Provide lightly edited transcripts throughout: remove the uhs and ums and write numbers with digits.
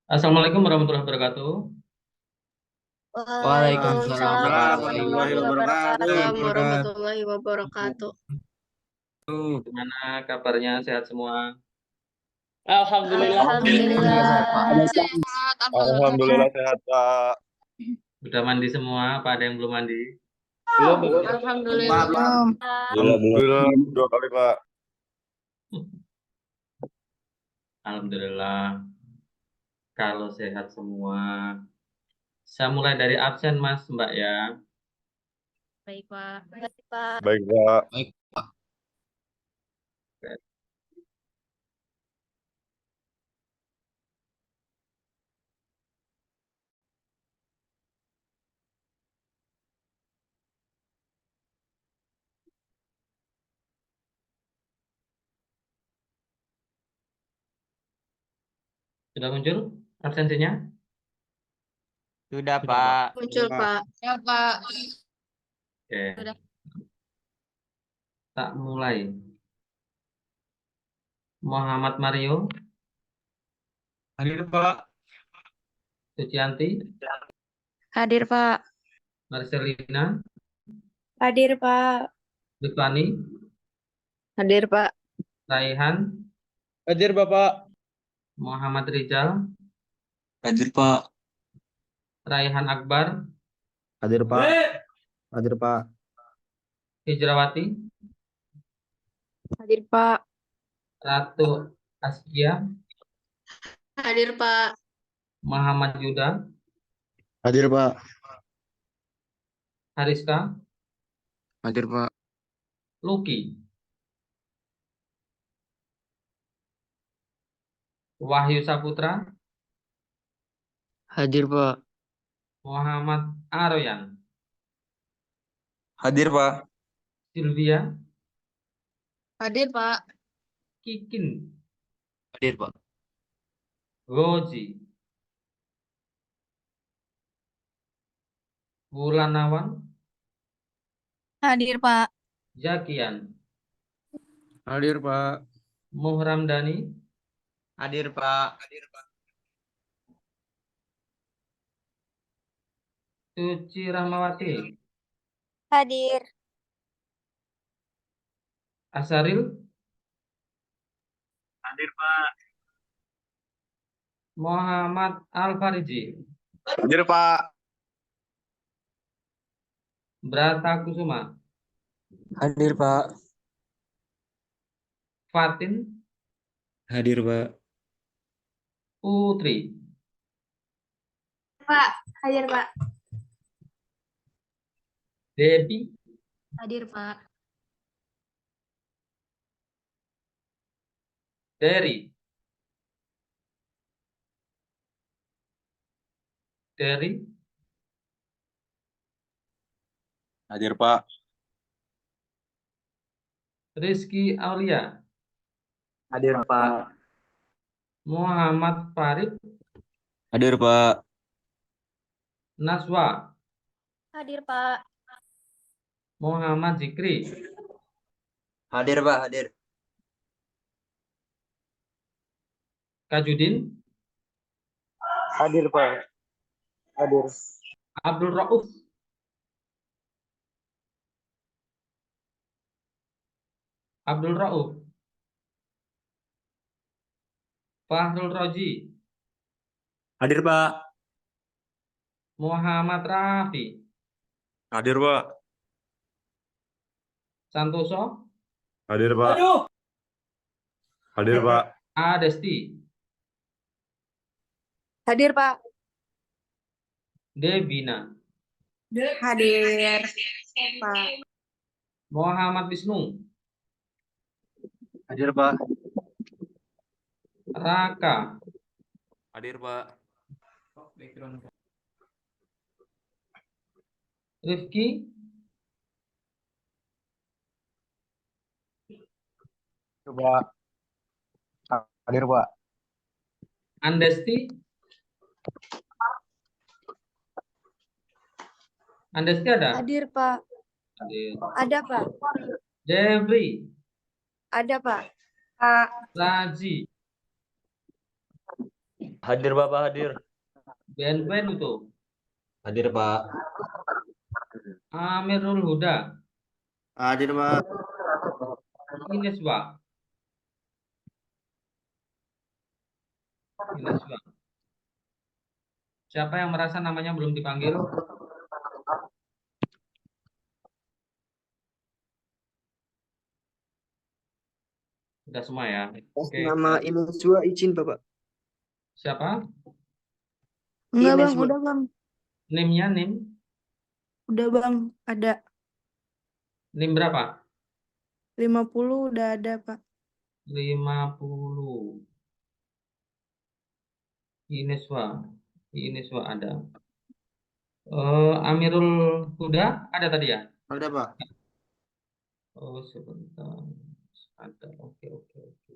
Assalamualaikum warahmatullahi wabarakatuh. Waalaikumsalam Waalaikumsalam warahmatullahi warahmatullahi wabarakatuh. wabarakatuh. Warahmatullahi wabarakatuh. Gimana kabarnya? Sehat semua? Alhamdulillah. Alhamdulillah Pak. sehat. Alhamdulillah. Alhamdulillah sehat, Pak. Udah mandi semua? Apa ada yang belum mandi? Belum. Alhamdulillah. Alhamdulillah dua kali, Pak. Alhamdulillah. Kalau sehat semua. Saya mulai dari absen, Mas, Mbak ya. Baik, Pak. Baik, Pak. Baik, Pak. Baik, Pak. Sudah muncul absensinya? Sudah, Sudah, Pak. Muncul, Pak. Ya, Pak. Oke. Sudah. Tak mulai. Muhammad Mario, Hadir, Pak. Sucianti, Hadir, Pak. Marcelina, Hadir, Pak. Rifani, Hadir, Pak. Raihan, Hadir, Bapak. Muhammad Rizal, Hadir, Pak. Raihan Akbar, Hadir Pak, hadir Pak, Hijrawati, Hadir, Pak. Ratu Askia, Hadir, Pak. Muhammad Yuda, hadir Pak, Hariska, hadir Pak, Luki, Wahyu Saputra, hadir Pak, Muhammad Aroyan, Hadir, Pak. Sylvia, Hadir, Pak. Kikin, Hadir, Pak. Goji, Wulanawan, Hadir, Pak. Zakian, hadir Pak, Muhram Dani, Hadir, Pak. Suci Rahmawati, Hadir. Asaril, Hadir, Pak. Muhammad Al-Fariji, Hadir, Pak. Brata Kusuma, hadir Pak, Fatin, hadir Pak, Putri, Pak. Hadir, Pak. Debbie, Hadir, Pak. Derry, Derry, Hadir, Pak. Rizky Aulia, hadir Pak, Muhammad Farid, hadir Pak, Naswa, Hadir, Pak. Muhammad Zikri, Hadir, Pak. Hadir. Kajudin, hadir Pak, hadir, Abdul Rauf, Abdul Rauf, Fahrul Roji, hadir Pak, Muhammad Rafi, Hadir, Pak. Santoso, Hadir, Pak. Hadir, Pak. Adesti, Hadir, Pak. Devina, Hadir, Pak. Muhammad Wisnu, hadir Pak, Raka, hadir Pak, Rifki, Pak, hadir Pak, Andesti, Andesti ada? Hadir, Pak. Hadir. Ada, Pak. Jeffrey, Ada, Pak. Pak. Raji, Hadir Bapak, hadir. Benvenuto. Hadir Pak. Amirul Huda. Hadir Pak. Ineswa. Ineswa. Siapa yang merasa namanya belum dipanggil? Sudah semua ya. Oke. Nama Ineswa izin Bapak. Siapa? Enggak bang, Ineswa. udah bang. NIM-nya NIM. Udah bang, ada. NIM berapa? 50 udah ada Pak. 50. Ineswa. Ineswa ada. Amirul Huda ada tadi ya? Ada Pak. Oh, sebentar. Ada. Oke, oke, oke.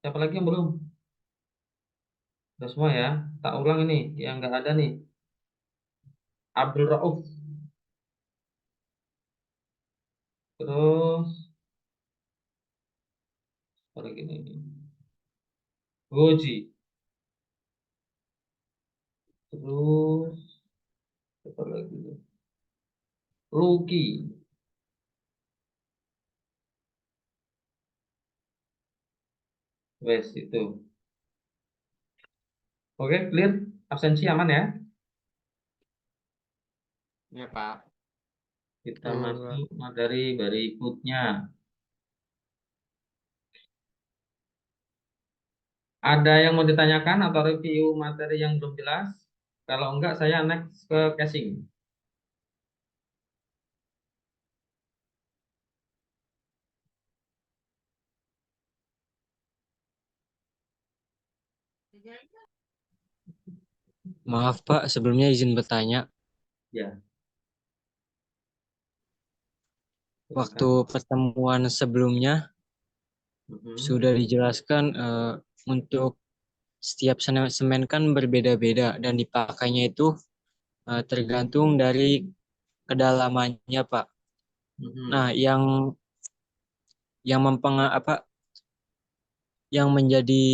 Siapa lagi yang belum? Sudah semua ya. Tak ulang ini. Yang nggak ada nih. Abdul Rauf. Terus. Apa lagi nih? Goji. Terus. Apa lagi nih? Luki. Wes itu. Oke, clear. Absensi aman ya. Ya Pak. Kita Aman, masuk materi berikutnya. Ada yang mau ditanyakan atau review materi yang belum jelas? Kalau enggak, saya next ke casing. Maaf Pak, sebelumnya izin bertanya. Ya. Waktu pertemuan sebelumnya Mhm. sudah dijelaskan untuk setiap semen kan berbeda-beda dan dipakainya itu tergantung dari kedalamannya Pak. Mhm. Nah, yang yang menjadi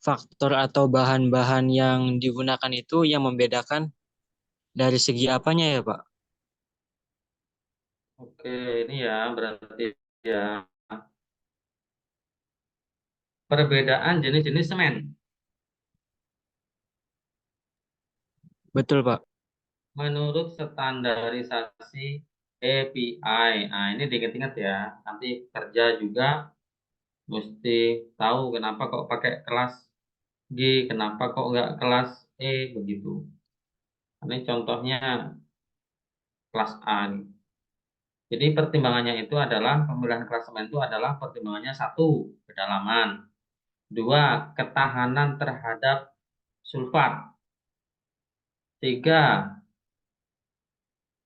faktor atau bahan-bahan yang digunakan itu yang membedakan dari segi apanya ya Pak? Oke, ini ya berarti ya perbedaan jenis-jenis semen. Betul Pak. Menurut standarisasi API. Nah, ini diingat-ingat ya. Nanti kerja juga mesti tahu kenapa kok pakai kelas G, kenapa kok nggak kelas E begitu. Ini contohnya kelas A nih. Jadi pertimbangannya itu adalah pemilihan kelas semen itu adalah pertimbangannya satu, kedalaman, dua, ketahanan terhadap sulfat, tiga,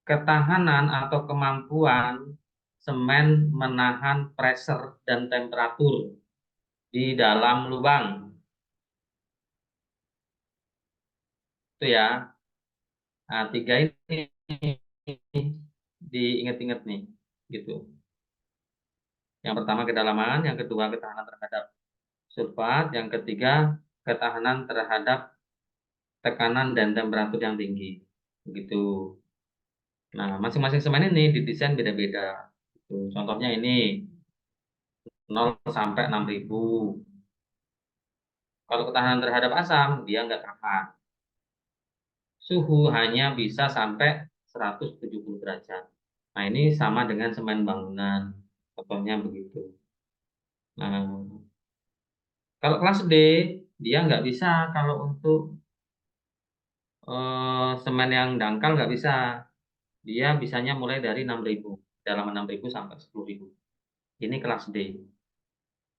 ketahanan atau kemampuan semen menahan pressure dan temperatur di dalam lubang. Itu ya. Nah, tiga ini diingat-ingat nih, gitu. Yang pertama kedalaman, yang kedua ketahanan terhadap sulfat, yang ketiga ketahanan terhadap tekanan dan temperatur yang tinggi. Begitu. Nah, masing-masing semen ini didesain beda-beda. Gitu. Contohnya ini 0 sampai 6000. Kalau ketahanan terhadap asam, dia nggak tahan. Suhu hanya bisa sampai 170 derajat. Nah, ini sama dengan semen bangunan. Contohnya begitu. Nah, kalau kelas D, dia nggak bisa kalau untuk semen yang dangkal nggak bisa. Dia bisanya mulai dari 6000, dalam 6000 sampai 10.000. Ini kelas D.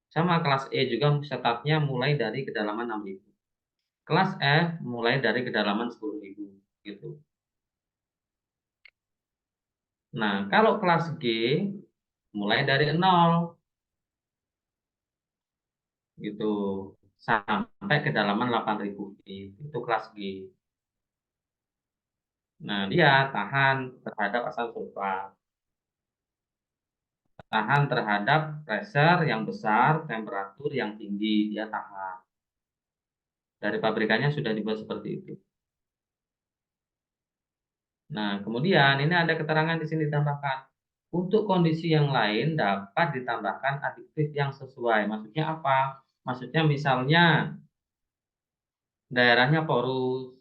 Sama kelas E juga startnya mulai dari kedalaman 6000. Kelas F mulai dari kedalaman 10.000 gitu. Nah, kalau kelas G mulai dari 0 gitu sampai kedalaman 8.000 feet. Itu kelas G. Nah, dia tahan terhadap asam sulfat. tahan terhadap pressure yang besar, temperatur yang tinggi, dia tahan. Dari pabrikannya sudah dibuat seperti itu. Nah, kemudian ini ada keterangan di sini ditambahkan. Untuk kondisi yang lain dapat ditambahkan adiktif yang sesuai. Maksudnya apa? Maksudnya misalnya daerahnya porus.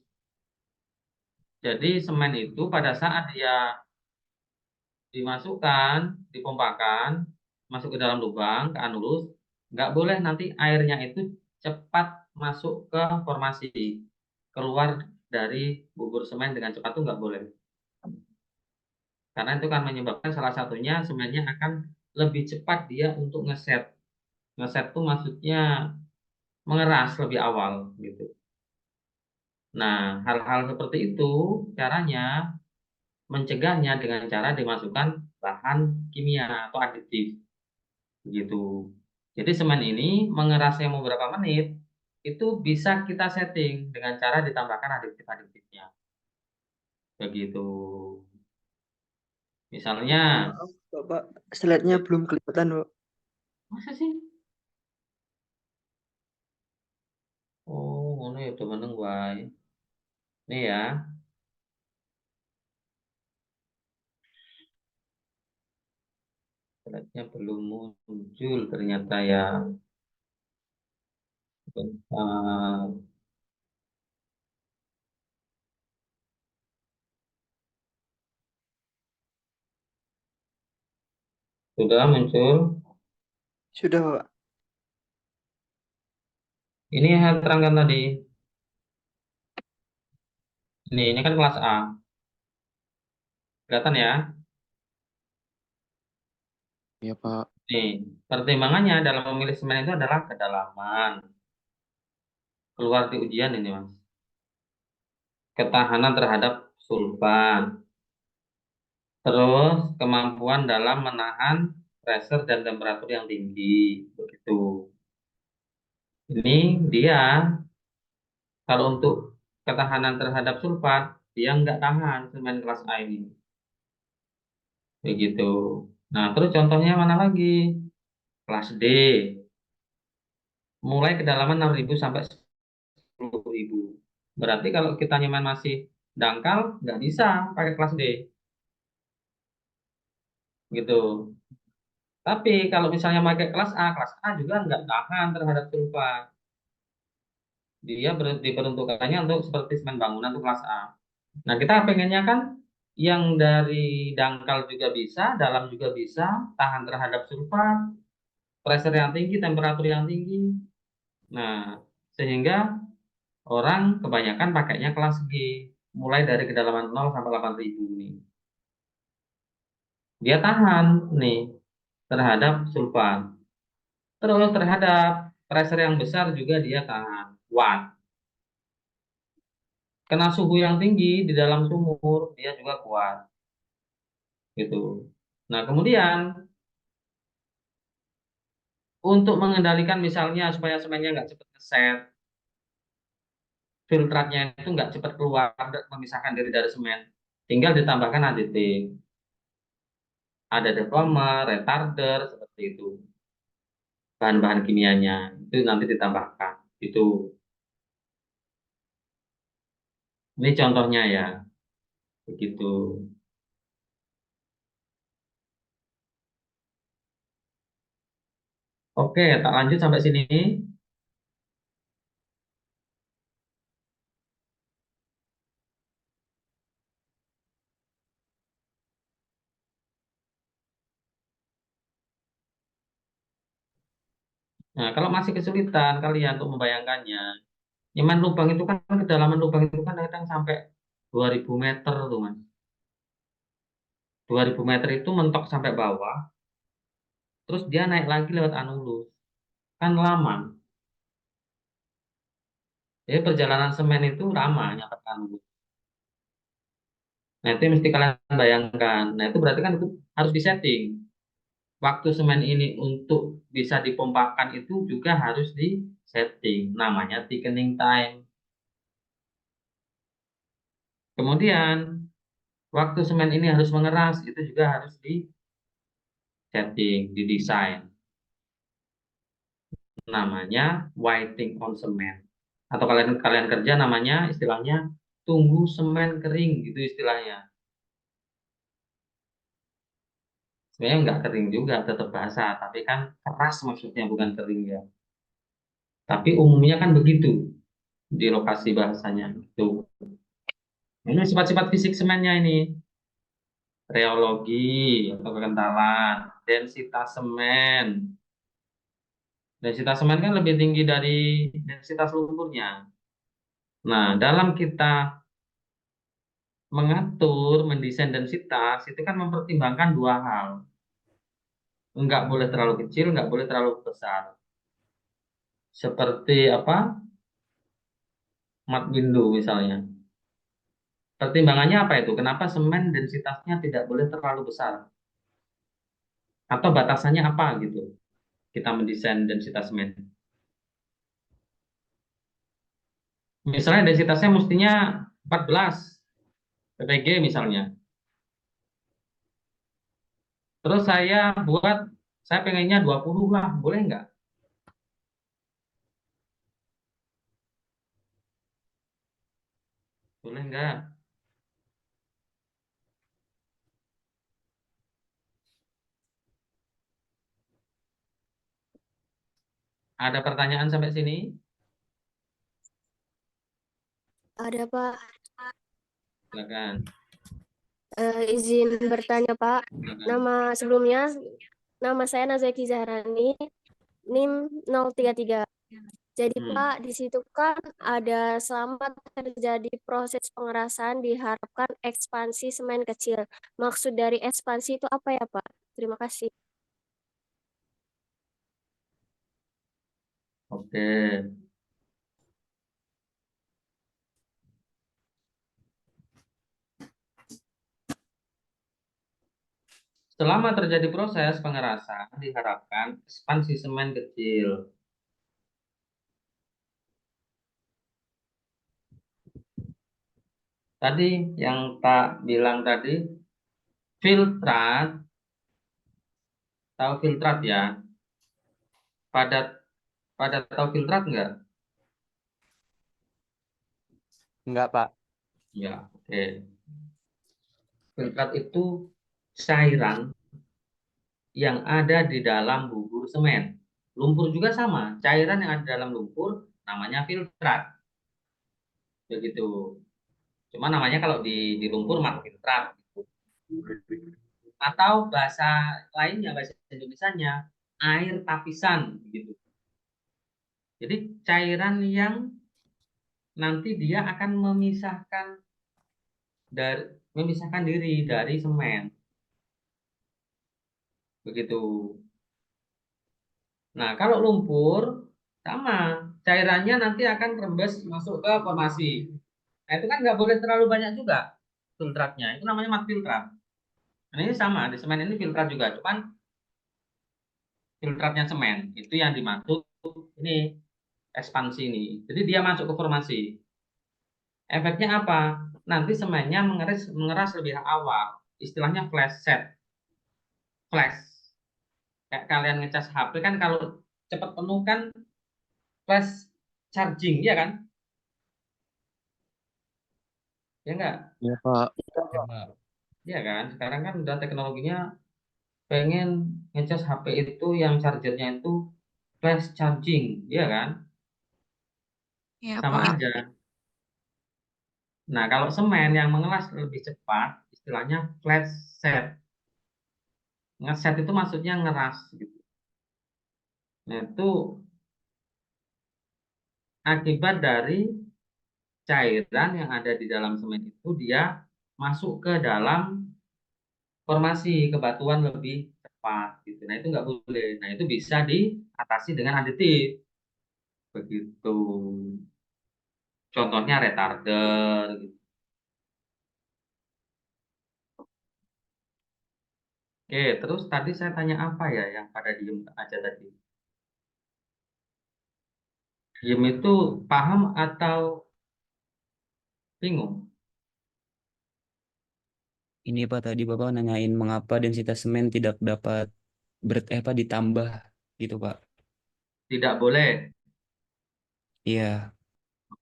Jadi semen itu pada saat dia dimasukkan, dipompakan, masuk ke dalam lubang, ke anulus, nggak boleh nanti airnya itu cepat masuk ke formasi. Keluar dari bubur semen dengan cepat itu nggak boleh. Karena itu kan menyebabkan salah satunya semennya akan lebih cepat dia untuk ngeset. Ngeset itu maksudnya mengeras lebih awal gitu. Nah, hal-hal seperti itu caranya mencegahnya dengan cara dimasukkan bahan kimia atau aditif gitu. Jadi semen ini mengerasnya beberapa menit itu bisa kita setting dengan cara ditambahkan aditif-aditifnya. Begitu. Misalnya, Maaf, Bapak, slide-nya belum kelihatan, Pak. masa sih? Oh, ini udah meneng wae. Nih ya. Slide-nya belum muncul ternyata ya. Bentar. Sudah muncul. Sudah, Pak. Ini yang saya terangkan tadi. Ini kan kelas A. Kelihatan ya? Iya, Pak. Nih, pertimbangannya dalam memilih semen itu adalah kedalaman. Keluar di ujian ini, Mas. Ketahanan terhadap sulfat. Terus kemampuan dalam menahan pressure dan temperatur yang tinggi. Begitu. Ini dia kalau untuk ketahanan terhadap sulfat, dia nggak tahan semen kelas A ini. Begitu. Nah, terus contohnya mana lagi? Kelas D. Mulai kedalaman 6.000 sampai 10.000. Berarti kalau kita nyemen masih dangkal, nggak bisa pakai kelas D. Gitu. Tapi kalau misalnya pakai kelas A juga nggak tahan terhadap sulfat. Dia diperuntukannya untuk seperti semen bangunan untuk kelas A. Nah, kita pengennya kan yang dari dangkal juga bisa, dalam juga bisa, tahan terhadap sulfat, pressure yang tinggi, temperatur yang tinggi. Nah, sehingga orang kebanyakan pakainya kelas G, mulai dari kedalaman 0 sampai 8.000 nih. Dia tahan nih terhadap sulfat. Terus terhadap pressure yang besar juga dia tahan, kuat. Kena suhu yang tinggi di dalam sumur, dia juga kuat. Gitu. Nah, kemudian untuk mengendalikan misalnya supaya semennya nggak cepat keset, filtratnya itu nggak cepat keluar, memisahkan diri dari semen, tinggal ditambahkan aditif. Ada defoamer, retarder, seperti itu. Bahan-bahan kimianya, itu nanti ditambahkan. Itu. Ini contohnya ya. Begitu. Oke, tak lanjut sampai sini. Nah, kalau masih kesulitan kalian untuk membayangkannya, nyemen lubang itu kan kedalaman lubang itu kan kadang sampai 2.000 meter tuh, Mas. 2.000 meter itu mentok sampai bawah, terus dia naik lagi lewat anulus. Kan lama. Jadi perjalanan semen itu lama nyampe ke anulus. Nah, itu yang mesti kalian bayangkan. Nah, itu berarti kan itu harus disetting. Waktu semen ini untuk bisa dipompakan itu juga harus disetting. Namanya thickening time. Kemudian, waktu semen ini harus mengeras, itu juga harus setting, didesain. Namanya waiting on semen. Atau kalian kalian kerja namanya istilahnya tunggu semen kering gitu istilahnya. Sebenarnya nggak kering juga, tetap basah, tapi kan keras maksudnya bukan kering ya. Tapi umumnya kan begitu di lokasi bahasanya. Tuh. Ini sifat-sifat fisik semennya ini. Reologi atau kekentalan, densitas semen. Densitas semen kan lebih tinggi dari densitas lumpurnya. Nah, dalam kita mengatur, mendesain densitas, itu kan mempertimbangkan dua hal. Enggak boleh terlalu kecil, enggak boleh terlalu besar. Seperti apa? Mat window misalnya. Pertimbangannya apa itu? Kenapa semen densitasnya tidak boleh terlalu besar? Atau batasannya apa gitu? Kita mendesain densitas semen. Misalnya densitasnya mestinya 14 ppg misalnya. Terus saya pengennya 20 lah, boleh nggak? Boleh nggak? Ada pertanyaan sampai sini? Ada Pak. Silakan. Izin bertanya Pak. Silakan. Sebelumnya nama saya Nazaki Zahrani, NIM 033. Jadi Pak, di situ kan ada selama terjadi proses pengerasan diharapkan ekspansi semen kecil. Maksud dari ekspansi itu apa ya Pak? Terima kasih. Oke. Selama terjadi proses pengerasan, diharapkan ekspansi semen kecil. Tadi yang tak bilang tadi, filtrat, tahu filtrat ya? Padat, padat tahu filtrat enggak? Enggak, Pak. Ya, oke. Filtrat itu cairan yang ada di dalam bubur semen. Lumpur juga sama, cairan yang ada di dalam lumpur namanya filtrat. Begitu. Cuma namanya kalau di lumpur mat filtrat. Atau bahasa lainnya, bahasa Indonesianya, air tapisan. Gitu. Jadi cairan yang nanti dia akan memisahkan diri dari semen. Begitu. Nah, kalau lumpur sama, cairannya nanti akan rembes masuk ke formasi. Nah, itu kan nggak boleh terlalu banyak juga filtratnya. Itu namanya mat filtrat. Nah, ini sama, di semen ini filtrat juga, cuman filtratnya semen. Itu yang dimaksud ini ekspansi ini. Jadi dia masuk ke formasi. Efeknya apa? Nanti semennya mengeras lebih awal. Istilahnya flash set. Flash. Kayak kalian ngecas HP kan kalau cepat penuh kan flash charging, ya kan? Ya enggak? Iya, Pak. Ya kan? Sekarang kan udah teknologinya pengen ngecas HP itu yang chargernya itu flash charging, ya kan? Ya, Sama Pak. aja. Nah, kalau semen yang mengelas lebih cepat, istilahnya flash set. Ngeset itu maksudnya ngeras gitu. Nah, itu akibat dari cairan yang ada di dalam semen itu dia masuk ke dalam formasi kebatuan lebih cepat gitu. Nah, itu nggak boleh. Nah, itu bisa diatasi dengan aditif. Begitu. Contohnya retarder gitu. Oke, terus tadi saya tanya apa ya yang pada diem aja tadi? Diem itu paham atau bingung? Ini Pak, tadi Bapak nanyain mengapa densitas semen tidak dapat ditambah gitu Pak. Tidak boleh. Iya,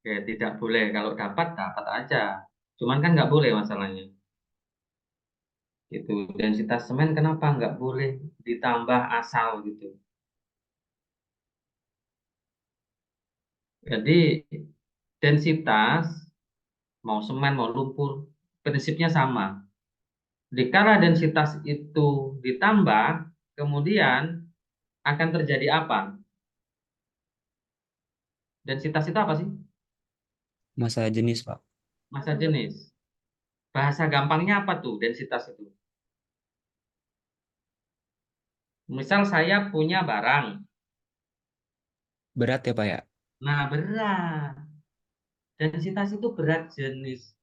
Oke, tidak boleh. Kalau dapat, dapat aja. Cuman kan nggak boleh masalahnya. Gitu. Densitas semen kenapa nggak boleh ditambah asal gitu. Jadi densitas mau semen mau lumpur prinsipnya sama. Dikala densitas itu ditambah, kemudian akan terjadi apa? Densitas itu apa sih? masa jenis Pak. Massa jenis. Bahasa gampangnya apa tuh densitas itu? Misal saya punya barang. Berat ya Pak ya? Nah, berat. Densitas itu berat jenis.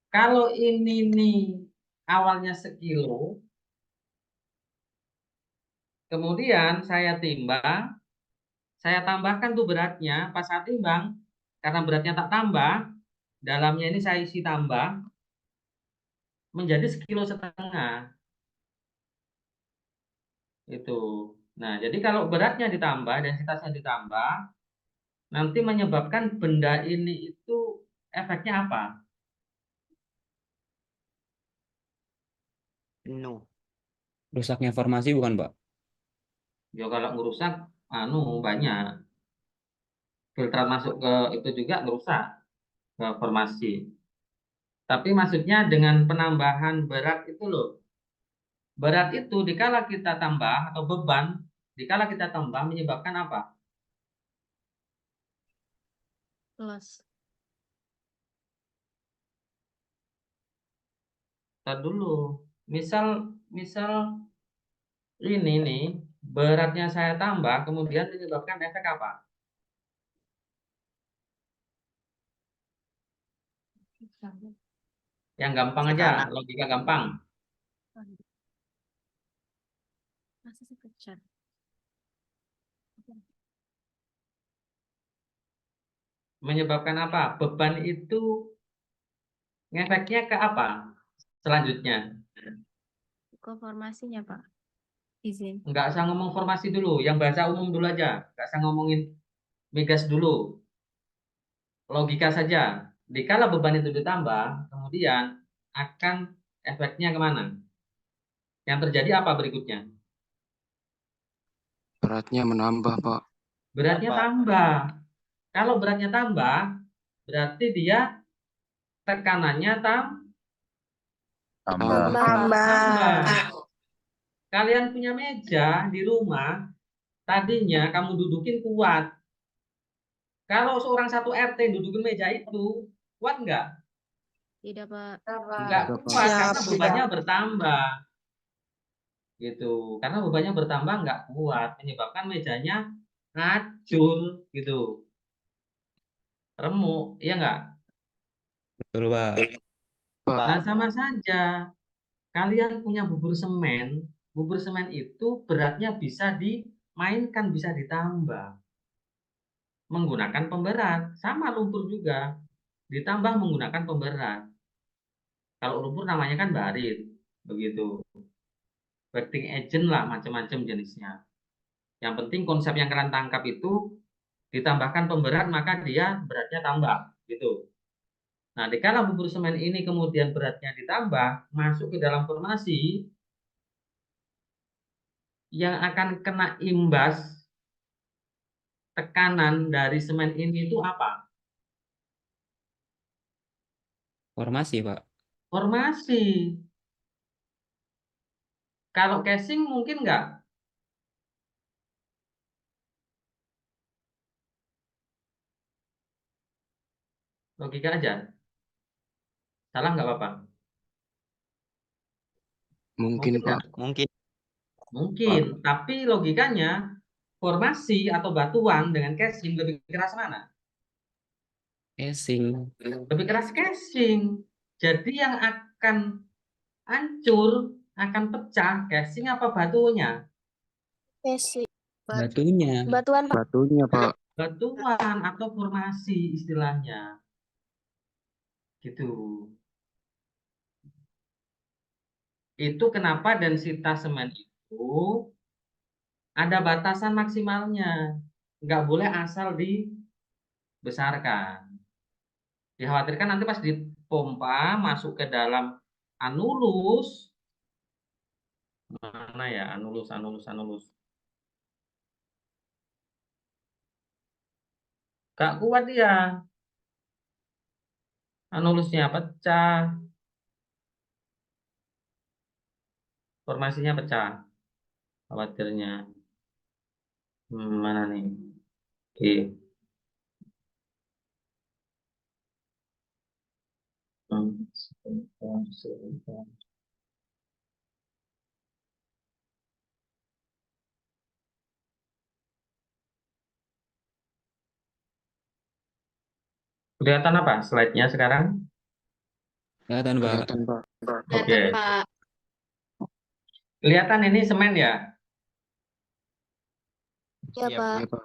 Kalau ini nih awalnya sekilo, kemudian saya timbang, saya tambahkan tuh beratnya, pas saya timbang, karena beratnya tak tambah, dalamnya ini saya isi tambah, menjadi 1,5 kilo. Itu. Nah, jadi kalau beratnya ditambah, densitasnya ditambah, nanti menyebabkan benda ini itu efeknya apa? Penuh. Rusaknya formasi bukan Pak? Ya kalau ngerusak, banyak. Filtrat masuk ke itu juga ngerusak ke formasi. Tapi maksudnya dengan penambahan berat itu loh. Berat itu dikala kita tambah atau beban, dikala kita tambah menyebabkan apa? Plus. Ntar dulu. Misal misal ini nih beratnya saya tambah kemudian menyebabkan efek apa? Yang gampang aja, Tekanan. logika gampang. Masa sih pecah? Menyebabkan apa? Beban itu ngefeknya ke apa? Selanjutnya, Konformasinya, Pak. Izin. nggak usah ngomong formasi dulu, yang bahasa umum dulu aja, nggak usah ngomongin migas dulu, logika saja. Dikala beban itu ditambah, kemudian akan efeknya kemana? Yang terjadi apa berikutnya? Beratnya menambah, Pak. Beratnya tambah. Kalau beratnya tambah, berarti dia tekanannya Tambah. tambah. Kalian punya meja di rumah, tadinya kamu dudukin kuat. Kalau seorang satu RT dudukin meja itu, kuat nggak? Tidak, Pak. Nggak Tidak, Pak. kuat karena bebannya bertambah. Gitu. Karena bebannya bertambah nggak kuat, menyebabkan mejanya ngacur gitu. Remuk, iya nggak? Betul Pak. Nah, sama saja. Kalian punya bubur semen itu beratnya bisa dimainkan, bisa ditambah menggunakan pemberat. Sama lumpur juga, ditambah menggunakan pemberat. Kalau lumpur namanya kan barit, begitu. Working agent lah, macam-macam jenisnya. Yang penting konsep yang kalian tangkap itu ditambahkan pemberat maka dia beratnya tambah, gitu. Nah, dikala bubur semen ini kemudian beratnya ditambah, masuk ke dalam formasi, yang akan kena imbas tekanan dari semen ini itu apa? Formasi Pak. Formasi. Kalau casing mungkin nggak? Logika aja. Salah nggak apa-apa? Mungkin, Mungkin nggak? Pak. Mungkin. Mungkin. Tapi logikanya formasi atau batuan dengan casing lebih keras mana? Casing. Lebih keras casing. Jadi yang akan hancur, akan pecah casing apa batunya? Besi. Batunya. Batuan, Pak. Batunya, Pak. Batuan atau formasi istilahnya. Gitu. Itu kenapa densitas semen itu ada batasan maksimalnya. Nggak boleh asal dibesarkan. Dikhawatirkan nanti pas dipompa masuk ke dalam anulus. Mana ya anulus. Nggak kuat dia. Anulusnya pecah. Formasinya pecah. Khawatirnya. Mana nih? Oke. Sebentar. Kelihatan apa slide-nya sekarang? Kelihatan, Pak. Kelihatan, Pak. Oke. Kelihatan, Pak. Kelihatan ini semen ya? Ya, Pak. Iya, Pak.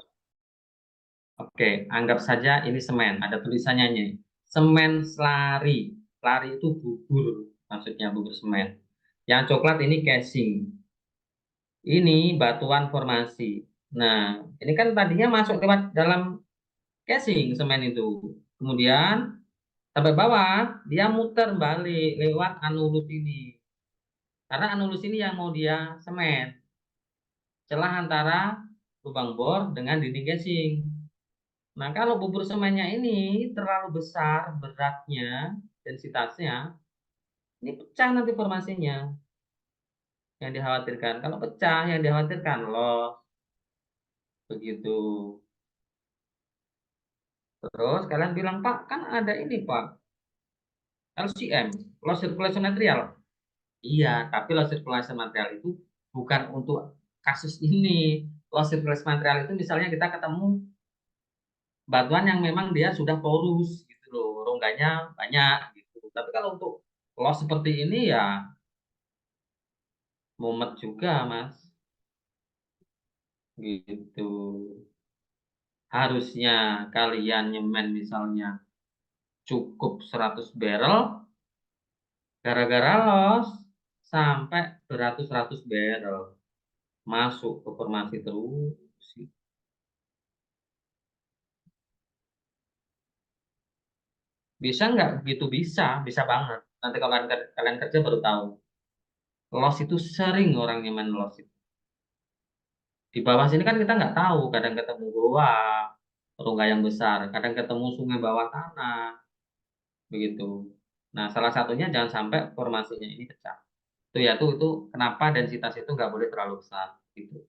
Oke, anggap saja ini semen. Ada tulisannya nih. Semen selari. Selari itu bubur, maksudnya bubur semen. Yang coklat ini casing. Ini batuan formasi. Nah, ini kan tadinya masuk lewat dalam casing semen itu. Kemudian sampai bawah, dia muter balik lewat anulus ini. Karena anulus ini yang mau dia semen. Celah antara lubang bor dengan dinding casing. Nah, kalau bubur semennya ini terlalu besar beratnya, densitasnya, ini pecah nanti formasinya. Yang dikhawatirkan. Kalau pecah, yang dikhawatirkan loss. Begitu. Terus kalian bilang, Pak, kan ada ini, Pak. LCM, loss circulation material. Iya, tapi loss circulation material itu bukan untuk kasus ini. Loss circulation material itu misalnya kita ketemu batuan yang memang dia sudah porus gitu loh, rongganya banyak gitu. Tapi kalau untuk loss seperti ini ya mumet juga, Mas. Gitu. Harusnya kalian nyemen misalnya cukup 100 barrel, gara-gara loss sampai beratus-ratus barrel masuk ke formasi terus. Bisa nggak begitu? Bisa banget. Nanti kalau kalian kerja baru tahu. Loss itu sering orang nyemen loss itu. Di bawah sini kan kita nggak tahu, kadang ketemu goa, rongga yang besar, kadang ketemu sungai bawah tanah, begitu. Nah, salah satunya jangan sampai formasinya ini pecah. Itu ya itu kenapa densitas itu nggak boleh terlalu besar, gitu.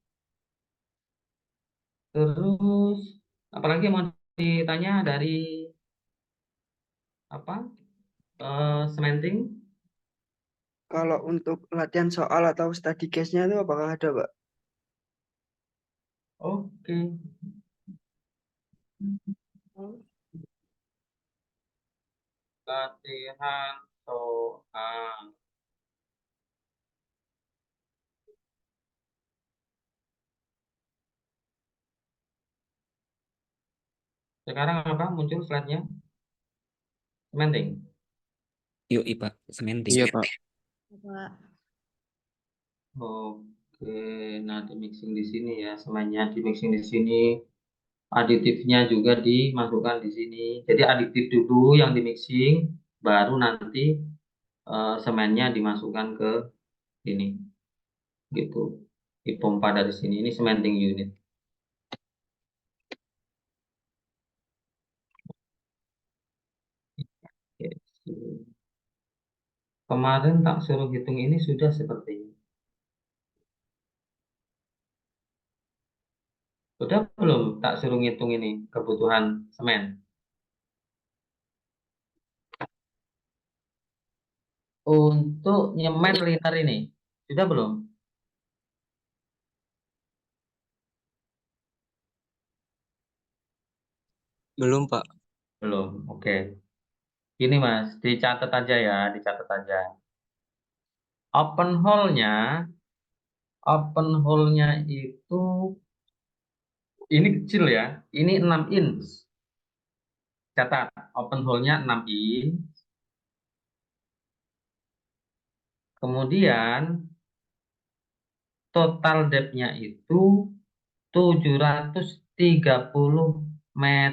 Terus apalagi yang mau ditanya dari apa cementing? Kalau untuk latihan soal atau study case-nya itu apakah ada, Pak? Oke. Latihan soal. Sekarang apa muncul slide-nya? Cementing. Yuk, Pak. Sementing. Iya, Pak. Pak. Oke, nah di mixing di sini ya, semuanya di mixing di sini, aditifnya juga dimasukkan di sini. Jadi aditif dulu yang di mixing, baru nanti semennya dimasukkan ke ini, gitu. Dipompa dari sini. Ini cementing unit. Oke. Kemarin tak suruh hitung ini sudah sepertinya. Sudah belum tak suruh ngitung ini kebutuhan semen? Untuk nyemen liner ini, sudah belum? Belum, Pak. Belum, oke. Ini Mas, dicatat aja ya, dicatat aja. Open hole-nya itu ini kecil ya, ini 6 inch. Catat, open hole-nya 6 inch. Kemudian total depth-nya itu 730 meter.